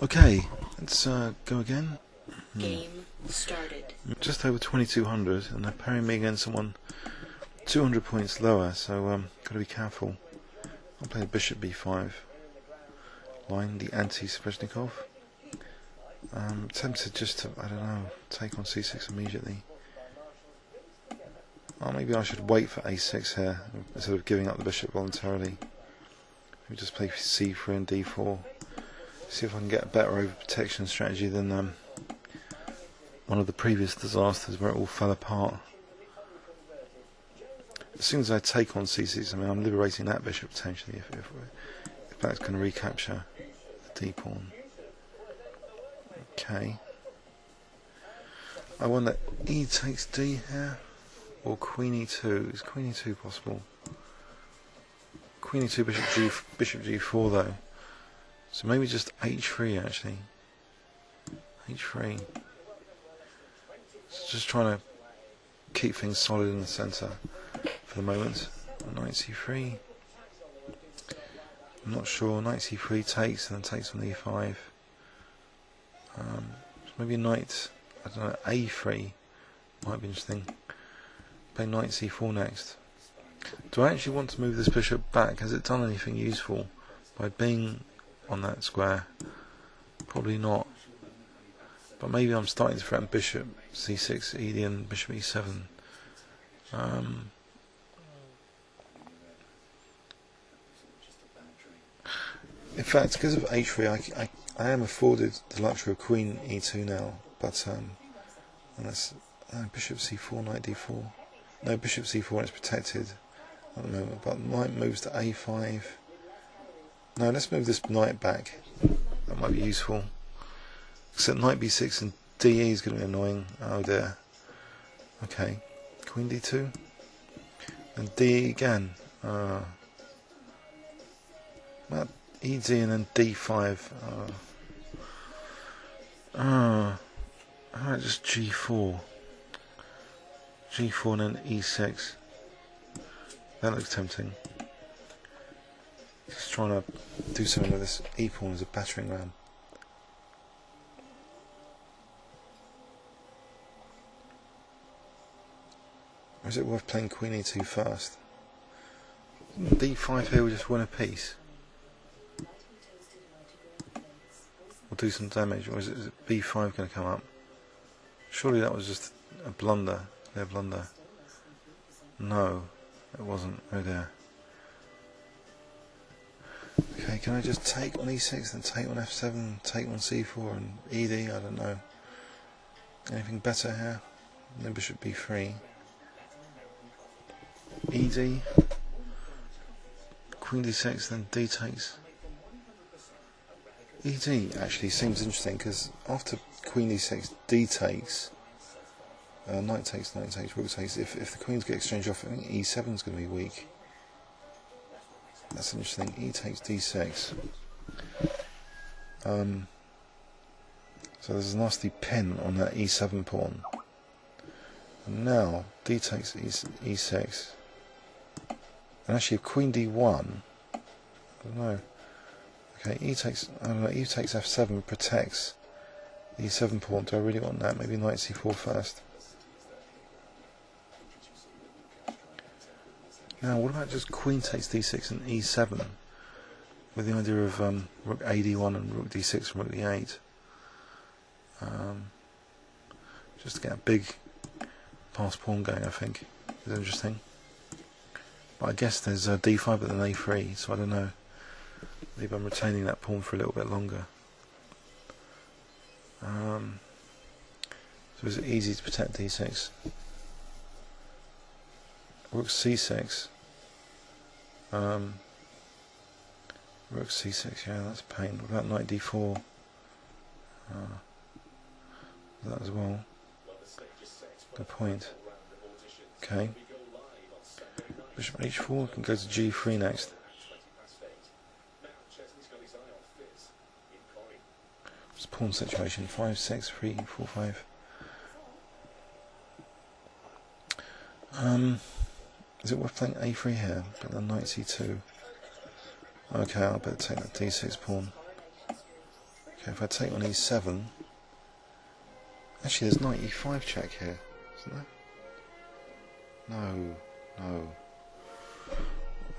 Okay, let's go again. Game started. Just over 2200, and they're pairing me against someone 200 points lower, so gotta be careful. I'll play the bishop b5 line, the anti-Sveshnikov. Tempted just to, I don't know, take on c6 immediately. Or maybe I should wait for a6 here instead of giving up the bishop voluntarily. Maybe just play c4 and d4. See if I can get a better overprotection strategy than one of the previous disasters where it all fell apart. As soon as I take on c6, I mean, I'm liberating that bishop potentially if Black's going to recapture the d pawn. Okay. I wonder, e takes d here, or queen e2. Is queen e2 possible? Queen e2, bishop g4 though. So maybe just h3 actually. h3. So just trying to keep things solid in the centre for the moment. Knight c3. I'm not sure. Knight c3 takes and then takes on e5. So maybe knight, I don't know, a3 might be interesting. Play knight c4 next. Do I actually want to move this bishop back? Has it done anything useful by being on that square? Probably not. But maybe I'm starting to threaten bishop c6, ed and bishop e7. In fact, because of h3, I am afforded the luxury of queen e2 now. But unless bishop c4, knight d4. No, bishop c4 is protected at the moment. But knight moves to a5. No, let's move this knight back. That might be useful. Except knight b6 and de is going to be annoying. Oh dear. Okay. Queen d2. And d again. Well, ed and then d5. Alright, just g4. g4 and then e6. That looks tempting. Just trying to do something with this e pawn as a battering ram. Or is it worth playing queen e2 first? d5 here will just win a piece. Or do some damage, or is it b5 going to come up? Surely that was just a blunder, their blunder. No, it wasn't. Oh dear. Okay, can I just take on e6 and take on f7, take on c4 and ed? I don't know. Anything better here? Then bishop b3. ed. Queen d6, then d takes. ed actually seems interesting because after queen d6, d takes. Knight takes, rook takes. If the queens get exchanged off, I think e7 is going to be weak. That's interesting. E takes d6. So there's a nasty pin on that e7 pawn. And now d takes e6. And actually, if queen d1, I don't know. Okay, e takes. I don't know. E takes f7 protects the e7 pawn. Do I really want that? Maybe knight c4 first. Now, what about just queen takes d6 and e7 with the idea of rook ad1 and rook d6 and rook d8? Just to get a big pass pawn going, I think is interesting. But I guess there's d5 but then a3, so I don't know. Maybe I'm retaining that pawn for a little bit longer. So is it easy to protect d6? Rook c6. Rook c6, yeah, that's a pain. What about knight d4? That as well. Good point. Okay. Bishop h4 can go to g3 next. It's a pawn situation. 5, 6, 3, 4, 5. Is it worth playing a3 here? But then knight c2. Okay, I'll better take that d6 pawn. Okay, if I take on E7, actually there's knight E5 check here, isn't there? No, no.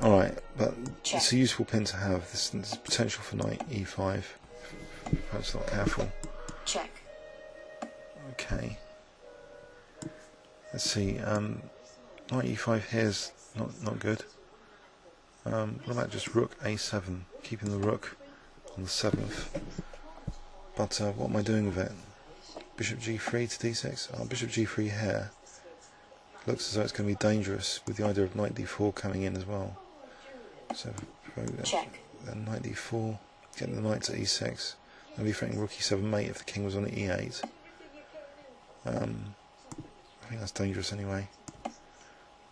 Alright, but check. It's a useful pin to have. There's potential for knight E5 if I'm not careful. Check. Okay. Let's see. Knight E5 here's not good. What about just rook A7, keeping the rook on the 7th? But what am I doing with it? Bishop G3 to D6. Oh, Bishop G3 here. Looks as though it's going to be dangerous with the idea of knight D4 coming in as well. So check. Then knight D4, getting the knight to E6. I'll be threatening rook E7 mate if the king was on E8. I think that's dangerous anyway.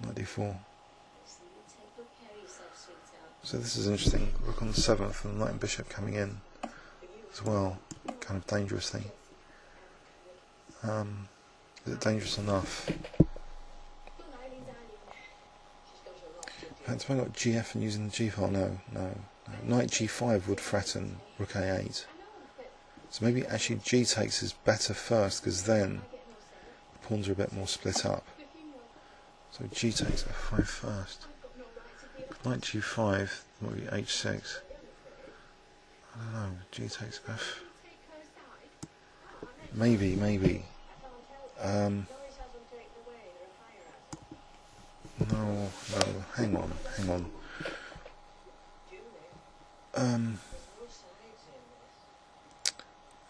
Knight D4. So this is interesting. Rook on the 7th and the knight and bishop coming in as well. Kind of dangerous thing. Is it dangerous enough? Have I got GF and using the G file? No. Knight G5 would threaten rook A8. So maybe actually G takes is better first, because then the pawns are a bit more split up. So G takes F5 first. Knight G5 might be H6. I don't know. G takes F. Maybe. No, hang on.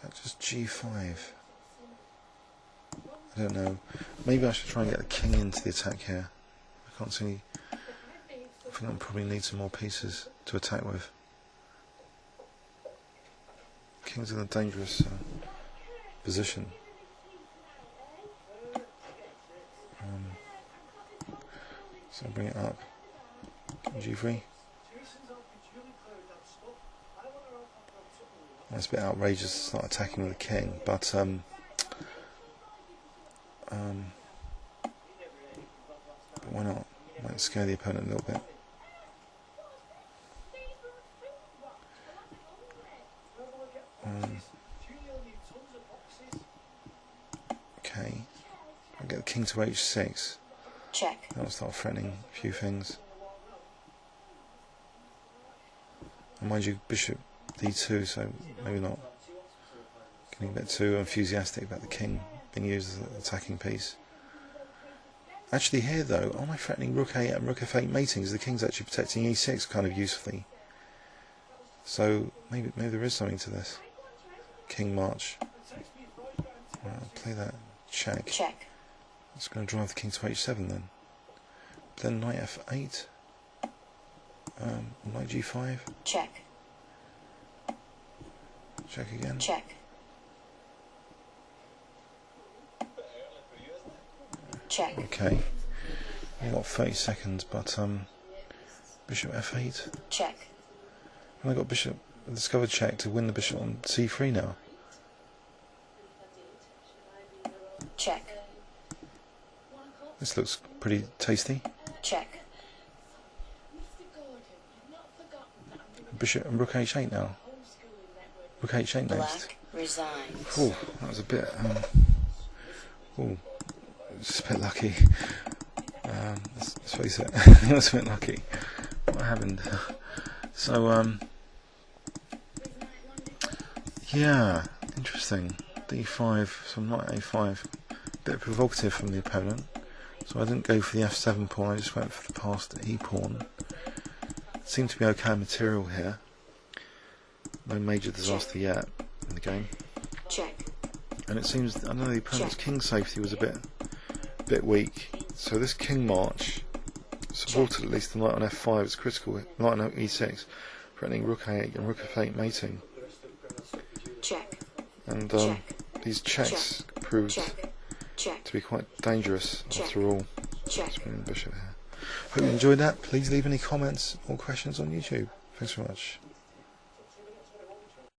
That's just G5. I don't know. Maybe I should try and get the king into the attack here. I can't see. I think I'll probably need some more pieces to attack with. King's in a dangerous position. So I'll bring it up. G3. That's a bit outrageous to start attacking with the king, but why not? Might scare the opponent a little bit. Okay. I'll get the king to H6. Check. That'll start threatening a few things. And mind you, bishop D2, so maybe not. Getting a bit too enthusiastic about the king being used as an attacking piece. Actually here though, am I threatening rook A8 and rook F8 matings? The king's actually protecting E6 kind of usefully. So maybe there is something to this. King march. Right, I'll play that. Check. Check. It's going to drive the king to H7 then. Then knight F8. Knight G5. Check. Check again. Check. Check. Okay. We've got 30 seconds, but bishop F8. Check. And I got bishop discovered check to win the bishop on C3 now. Check. This looks pretty tasty. Check. Bishop and rook H8 now. Rook H8 next. Black resigns. Oh, that was a bit. Just a bit lucky. Let's face it, that was a bit lucky. What happened? So, yeah, interesting. D5, so knight A5. Bit provocative from the opponent. So I didn't go for the F7 pawn, I just went for the passed E pawn. Seemed to be okay material here. No major disaster yet in the game. Check. And it seems, I don't know, the opponent's king safety was a bit weak. So this king march supported at least the knight on F5. It's critical. Knight on E6, threatening rook A8 and rook F8 mating. Check. And Check. these checks proved to be quite dangerous after all. Just winning the bishop here. Hope you enjoyed that. Please leave any comments or questions on YouTube. Thanks very much.